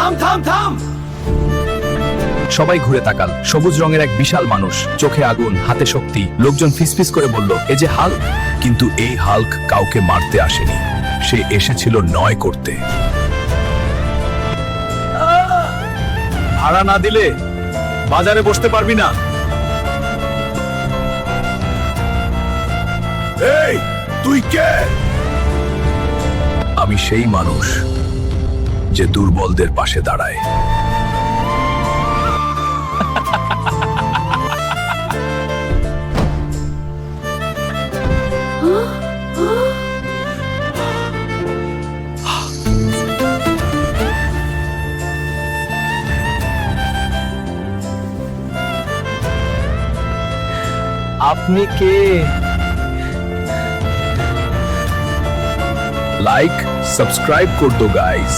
থাম থাম থাম। সবাই ঘুরে তাকাল। সবুজ রঙের এক বিশাল মানুষ, চোখে আগুন, হাতে শক্তি। লোকজন ফিসফিস করে বলল, এ যে হাল্ক। কিন্তু এই হাল্ক কাউকে মারতে আসেনি, সে এসেছিল নয় করতে। ভাড়া না দিলে বাজারে বসতে পারবি না। এই, তুই কে? আমি সেই মানুষ যে দুর্বলদের পাশে দাঁড়ায়। আপনি কে? লাইক সাবস্ক্রাইব कर दो गाइस।